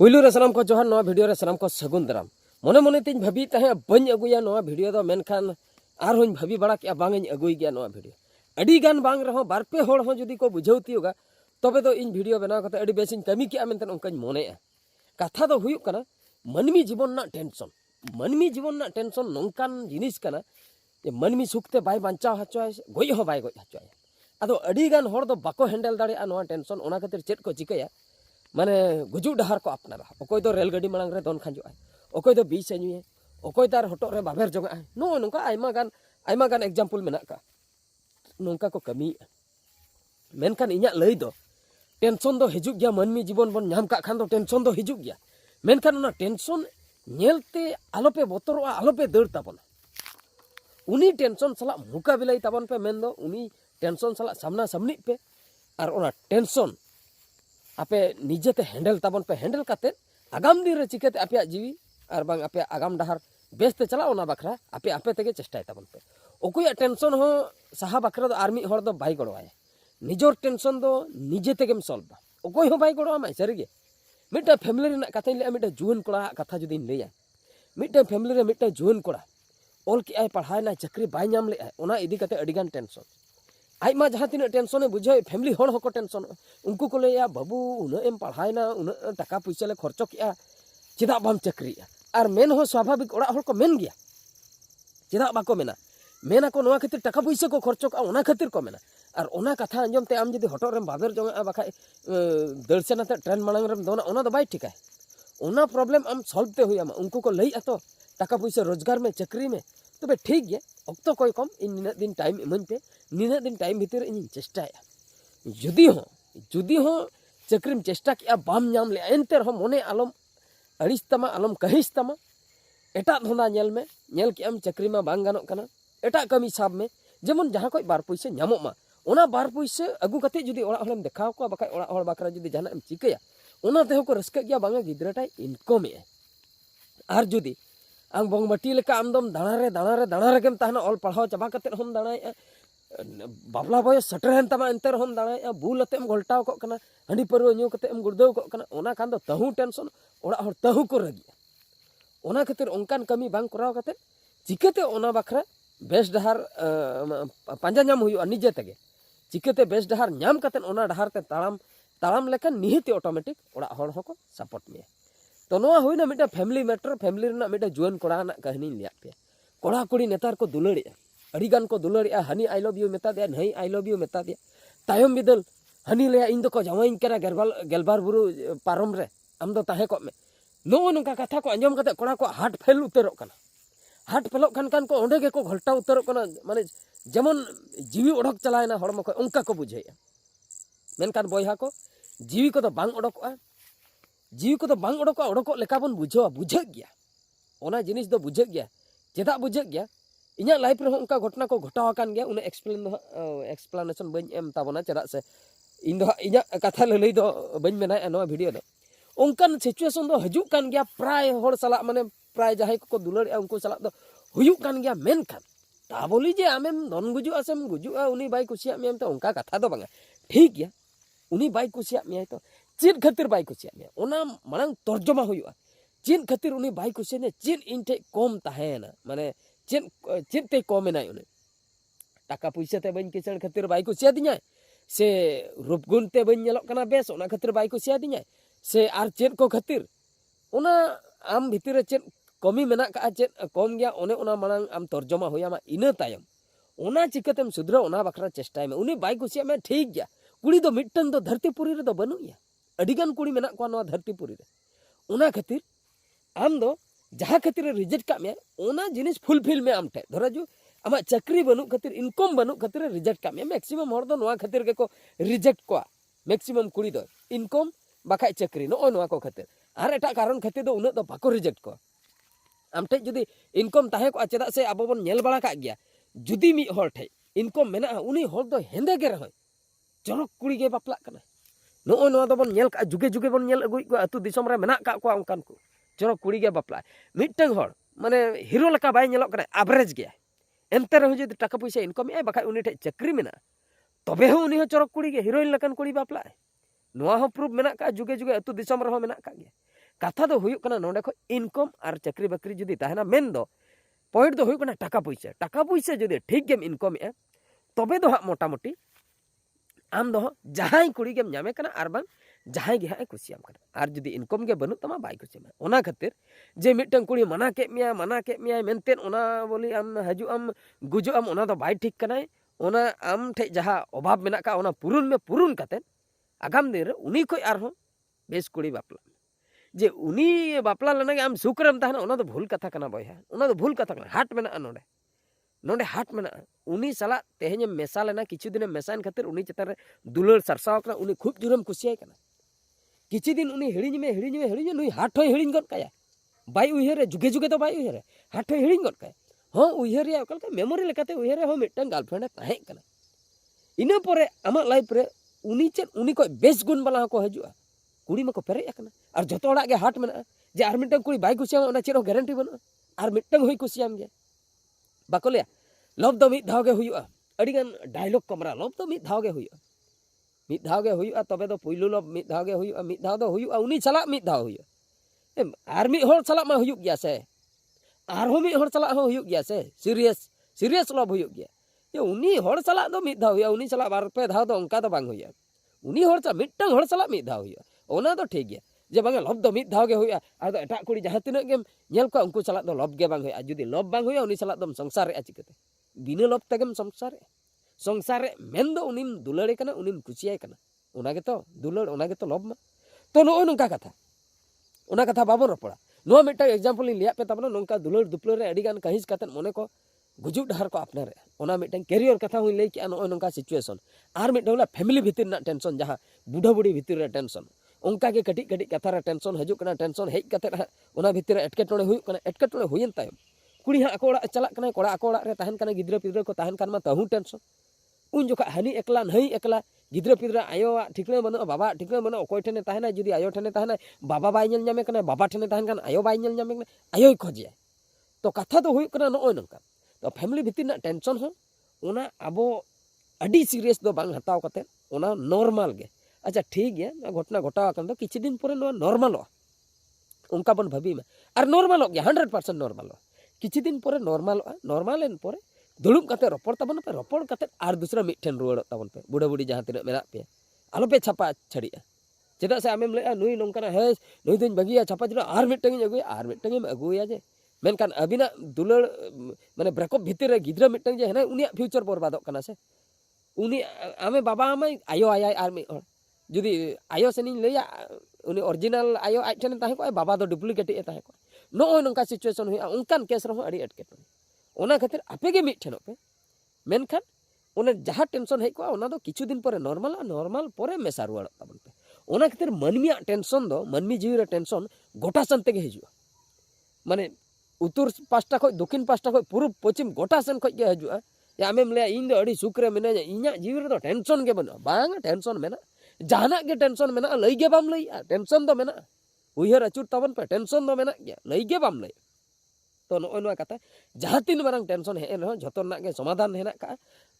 पुलू रे सलाम को जोहार नवा वीडियो रे सलाम को सगुन दाराम मने मने तीन भाभी तहे बन अगुया नवा वीडियो दो मेनखान आर होኝ भाभी बड़ा के बांग अगुई गया नवा वीडियो अडी गान बांग रहो बारपे होड़ हो जदी को बुझाव तियोगा तबे दो इन वीडियो बनाव कते अडी बेसिन कमी के मेनतन उनकाñ मोनेआ कथा दो हुयुक कना मनमी जीवन ना टेंशन नोंकान जिनिस कना जे मनमी सुखते बाय बांचाव हचोय गोय हो बाय गोय हचोय आदो अडी गान होड़ दो बाको हैंडल दाड़ेआ नवा टेंशन ओना खातिर चेत को चिकया माने गुजु डहार को अपनारा अकोय दो रेल गाड़ी मांग रे दोन खांजोय अकोय दो बीच एनुए अकोय तार हटो रे बाबेर जंगा नो नोंका आयमा गान एग्जाम्पल मेना का नोंका को कमी मेनखान इᱧᱟ लई दो टेंशन दो हिजुग गया मनमी जीवन बन नाम का खान दो टेंशन दो हिजुग गया मेनखान ना टेंशन नेलते आलोपे बोतरोआ आलोपे दौड़ ताबन उनी टेंशन सला मुकाबिलाई ताबन पे मेन दो उनी टेंशन सला सामना सामनी पे और ओना टेंशन आपे निजेते हैंडल ताबन पे हैंडल काते आगाम दिन रे चिकेते आपे जीवी और बांग आपे आगाम डहार बेसते चला ओना बखरा आपे आपे तेगे चेष्टाय ताबन पे ओकोया टेंशन हो साहा बखरा दो आर्मी होड़ दो बाई गड़वाय निजोर टेंशन दो निजे तेगेम सॉल्व ओकोय हो बाई गड़वा मा सरीगे मिटा फैमिली रे कथा ले मिटा जुवन कोड़ा कथा जुदी लेया मिटा फैमिली रे मिटा जुवन कोड़ा ऑल की आय पढ़ाय ना चाकरी बाय नाम ले ओना इदी कते अडिगान टेंशन आइमा जहाँ तीन टेंशन बुझे फैमिली होड़ होको टेंशन उनको को लैया बाबू उन एम पढ़ायना उन टाका पैसा ले खर्चो किया चेदा बाम चाकरी और मेन हो स्वाभाविक ओड़ा होड़ को मेन गया चेदा बाको मेना मेना को नोआ खातिर टाका पैसा को खर्चो का ओना खातिर को मेना और ओना कथा अंजम ते आम जदी हटो रेम बाबेर जंगा बाखाय दर्शनाते ट्रेन मांग रेम दोना ओना दो बाय ठिकाय ओना प्रॉब्लम आम सॉल्व ते हुई आमा उनको को लई अतो टाका पैसा रोजगार में चाकरी में तबे ठीक गया अक्तो कोई कम इन निना दिन टाइम इमन पे निना दिन टाइम भीतर इन चेष्टाया जुदी हो चाकरीम चेष्टा किया बाम नाम ले एनते रहो मने आलम अड़िस तमा आलम कहिस तमा एटा धंधा नेल में नेल कि आम चाकरी मा बांग गानोक कना एटा कमी साब में जेमन जहां कोई बार पैसा नामो मा ओना बार पैसा अगु कते जुदी ओड़ा होलम देखाव को बाका ओड़ा होड़ बाकरा जुदी जाना एम चिकया ओना तेहो को रस्का गया बांगा गिद्राटाय इनकम ए आर जुदी आम बंगमटी लेका आमदम दाना रे गेम ताहना ऑल पढ़ाव चाबा कते हम दानाय बाबला बय सटरहन तमा एंतर हम दानाय बुलते एम घोलटाव को कना हंडी परव न्यू कते एम गुड़देव को कना ओना खान दो तहु टेंशन ओड़ा हर तहु को रगिया ओना खातिर ओंकान कमी बांग कराव कते चिकते ओना बखरा बेस डहार पांजा नाम हुई निजे तेगे चिकते बेस डहार नाम कते ओना डहार ते ताड़ाम लेका निहित ऑटोमेटिक ओड़ा हर हको सपोर्ट में तो नोआ होइना मिटा फैमिली मैटर फैमिली रेना मिटा जुआन कोड़ा ना कहानी लिया पे कोड़ा कुड़ी नेतार को दुलड़िया अड़ी गान को दुलड़िया हनी आई लव यू मेता दिया नहीं आई लव यू मेता दिया तायम बिदल हनी ले इन दो को जमाइन करा गेलबार बुरु पारम रे आम दो ताहे को में नो नोका कथा को अंजम कते कोड़ा को हार्ट फेल उतरक कना हार्ट फेलक खान को ओंडे के को घोलटा उतरक कना माने जेमन जीवी ओडक चलायना हड़म को उनका को बुझेया मेनकान बयहा को जीवी को तो बांग ओडकआ जीव को तो बांग ओडको ओडको लेका बन बुझो बुझे गया ओना जिनिस दो बुझे गया चेदा बुझे गया इᱧᱟ लाइफ रे उनका घटना को घटाव कान गया उन एक्सप्लेनेशन बन एम ताबना चेदा से इन दो इᱧा कथा लई दो बन मेना नो वीडियो दो उनकान सिचुएशन दो हजु कान गया प्राय होड़ सला माने प्राय जहाय को दुलड़ उनको सला दो हुयु कान गया मेन खान ता बोली जे आमेम दन गुजु आसेम गुजु उनी बाई कुसिया मेम तो उनका कथा दो बांगा ठीक गया उनी बाई कुसिया मे तो चेन खातिर बाई कुसिया में ओना मांग तर्जमा हुआ चेन खातिर उनी बाई कुसिया ने चेन इनटे कम ताहेना माने चेन ते कम एनाय उनी टाका पैसा ते बन किसण खातिर बाई कुसिया दिnya से रूपगुण ते बन नेलक कना बेस ओना खातिर बाई कुसिया दिnya से आर चेन को खातिर ओना आम भीतर चेन कमी मेना का चेन कम गया ओने ओना मांग आम तर्जमा हुया मा इना तायम ओना चिकतेम सुधरा ओना बखरा चेष्टाय में उनी बाई कुसिया में ठीक गया कुड़ी दो मिटन दो धरतीपुरी रे दो बनुया अडिगान कुड़ी मेना को नवा धरतीपुरी रे ओना खातिर आम दो जहाँ खातिर रिजेक्ट का में ओना जिनिस फुलफिल में आम ठे धरा जो आमा चाकरी बनू खातिर इनकम बनू खातिर रिजेक्ट का में मैक्सिमम हर दो नवा खातिर के को रिजेक्ट को मैक्सिमम कुड़ी दो इनकम बाखाय चाकरी नो नवा को खातिर आर एटा कारण खातिर दो उन दो बाको रिजेक्ट को आम ठे जुदी इनकम ताहे को चेदा से अब बन नेल बड़ा का गया जुदी मी हर ठे इनकम मेना उनी हर दो हेंदे के रह चरक कुड़ी के बापला कना नो नो दो बन नेल का जुगे जुगे बन नेल अगुई को अतु दिसम रे मेना का को उनकान को चरक कुड़ी के बापला मिटंग हर माने हीरो लका बाय नेलक कना एवरेज गया एनते रह जे टाका पैसा इनकम ए बाखा उनी ठे चाकरी मेना तबे हो उनी हो चरक कुड़ी के हीरोइन लकन कुड़ी बापला नोआ हो प्रूफ मेना का जुगे जुगे अतु दिसम रे हो मेना का गया कथा दो हुयुक कना नोंडे खो इनकम और चाकरी बाकरी जुदी ताहेना मेन दो पॉइंट दो हुयुक कना टाका पैसा जुदी ठीक गेम इनकम ए तबे दो हा मोटामुटी आम दो जहां कुड़ी गेम नामे कना और बांग जहां गे हाँ कुसियाम कना और जुदी इनकम गे बनू तमा बाय कुसियाम ओना खातिर जे मिटन कुड़ी मना के मिया मेनतेन ओना बोली आम हजू आम गुजो आम ओना दो बाय ठीक कनाय ओना आम ठे जहां अभाव मेना का ओना पुरुन में पुरुन कते आगाम दिन रे उनी कोई आरहो बेस कुड़ी बापला जे उनी बापला लेना आम सुकरम ताहना ओना दो भूल कथा कना बयहा ओना दो भूल कथा कना हाट मेना नोंडे नोंडे हाट मेना उनी साला तेहें मेसा लेना किछु दिन मेसान खातिर उनी चेतान रे दुलर सरसाव कना उनी खूब जुरम कुसियाय कना किछि दिन उनी हिड़िñ में नुई हाट होय हिड़िñ गद काया बाय उयहरे जुगे जुगे तो बाय उयहरे हाट होय हिड़िñ गद काया हाँ उयहर या ओकलका मेमोरी लेकाते उयहरे हो मिटन गर्लफ्रेंड ताहें कना इना परे आमा लाइफ रे उनी चेत उनी को बेस गुण वाला को हजुआ कुड़ी मको पेरेज आकना और जतो हड़ा गे हाट मेना जे आर मिटन कुड़ी बाय कुसियाम ओना चेरो गारंटी बनु और मिटन होय कुसियाम गे बाको लिया लव दो मिद धाव गे हुयुआ अडिगान डायलॉग कमरा लव दो मिद धाव गे हुयुआ मिद धाव गे हुयुआ तबे दो पुइलु लव मिद धाव गे हुयुआ मिद धाव दो हुयुआ उनी चला मिद धाव हुयुआ आर मिद होड़ चला मा हुयुक गया से आर हो मिद होड़ चला हो हुयुक गया से सीरियस लव हुयुक गया ये उनी होड़ चला दो मिद धाव हुयुआ उनी चला बार पे धाव दो उनका दो बांग हुयुआ उनी होड़ चला मिटन होड़ चला मिद धाव हुयुआ ओना दो ठीक गया जे बांगे लव दो मिद धाव गे हुयुआ आर दो एटा कुड़ी जहां तिना गेम नेल को उनको चला दो लव गे बांग हुयुआ जुदी लव बांग हुयुआ उनी चला दम संसार रे चिकते बिना लव तगेम संसार रे मेन दो उनिम दुलड़े कना उनिम कुसियाय कना ओना गे तो दुलड़ ओना गे तो लव मा तो नो नोंका कथा ओना कथा बाबो रपड़ा नो मिटा एग्जांपल लिया पे तबना नोंका दुलड़ दुपलड़ रे अडिगान कहिस कतन मने को गुजुक डहार को अपने रे ओना मिटा कैरियर कथा हुई लई कि नो नोंका सिचुएशन आर मिटा फैमिली भितर ना टेंशन जहां बुढ़ा बुढ़ी भितर रे टेंशन उनका के कटी कटी कथा रे टेंशन हजुक कना टेंशन हेज कते ओना भितर एटकेटोड़े हुयुक कना एटकेटोड़े हुयन तायम कुड़ी हाँ को चला कना कोड़ा को रे तहन कना गिद्रा पिद्रा को तहन कान मा तहु टेंशन उन जोखा हनी एकला नहीं एकला गिद्रा पिद्रा आयो ठिकना बनो बाबा ठिकना बनो अकोय ठेने तहना जुदी आयो ठेने तहना बाबा बाय नेल ᱧᱟᱢᱮ कना बाबा ठेने तहन कन आयो बाय नेल ᱧᱟᱢᱮ कना आयो खोजिया तो कथा तो हुई कना नोय नंका तो फैमिली भितिर ना टेंशन हो ओना अबो अडी सीरियस दो बांग हताव कते ओना नॉर्मल गे अच्छा ठीक गया घटना घटाव कन तो किछि दिन परे नो नॉर्मल उनका बन भाबी में और नॉर्मल हो गया 100% नॉर्मल किछि दिन परे नॉर्मल एन परे दुड़ुब कते रपड़ तबन पे रपड़ कते आर दूसरा मिठेन रुवाड़ तबन पे बुढ़ा बुढ़ी जहां तिना मेना पे आलो पे छापा छड़िया चेदा से आमेम लेआ नुई नोंकाना हे नुई दिन बगिया छापा जरा आर मिटंग अगुया आर मिटंग अगुया जे मेनकान अबिना दुलड़ माने ब्रेकअप भितर रे गिद्रा मिटंग जे हेना उनिया फ्यूचर बर्बादक कना से उनी आमे बाबा आमे आयो आय आर मी जुदी आयो सेनिन लेया उनी ओरिजिनल आयो आइ ठेन ताहे को बाबा दो डुप्लीकेट ए ताहे को नो नोंका सिचुएशन हुआ उनकान केस रहो अड़ी अटकेटो ओना खातिर आपे गे मिठेनो पे मेनखान ओना जहां टेंशन हेज को ओना दो किछु दिन परे नॉर्मल परे मेसा रुवाड़ ताबन पे ओना खातिर मनमिया टेंशन दो मनमी जीवी रे टेंशन गोटा सन तेगे हिजुआ माने उत्तर पास्टा खो दक्षिण पास्टा खो पूर्व पश्चिम गोटा सन खो गे हिजुआ या आमेम ले इन दो अड़ी सुख रे मेना इnya जीवी रे दो टेंशन गे बनो बांग टेंशन मेना जहाना के टेंशन मेना लई गे बाम लई टेंशन दो मेना उयहर अचुर तबन पे टेंशन दो मेना गया लई गे बाम लई तो नो नो कथा जहां तीन मारंग टेंशन हे रहो जतोना के समाधान हेना का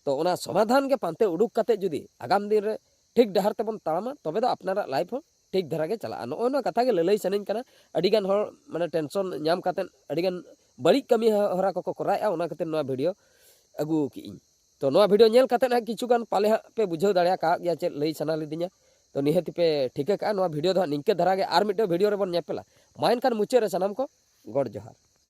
तो ओना समाधान के पांते उडुक कते जुदी आगाम दिन रे ठीक डहार तबन तामा तबे दो अपनारा लाइफ हो ठीक धरा के चला नो नो कथा के ललई सनिन कना अडिगान हर माने टेंशन ᱧᱟᱢ कते अडिगान बड़ी कमी हरा को कराया ओना कते नो वीडियो अगु की तो नो वीडियो नेल कते ना किछु गान पाले पे बुझाव दाड़िया का गया चे लई सना लिदिया तो निहति पे ठीक है का नो वीडियो दो निंके धरा के आर मिटे वीडियो रे बन नेपेला माइन कान मुचे रे सनम को गॉड जोहार।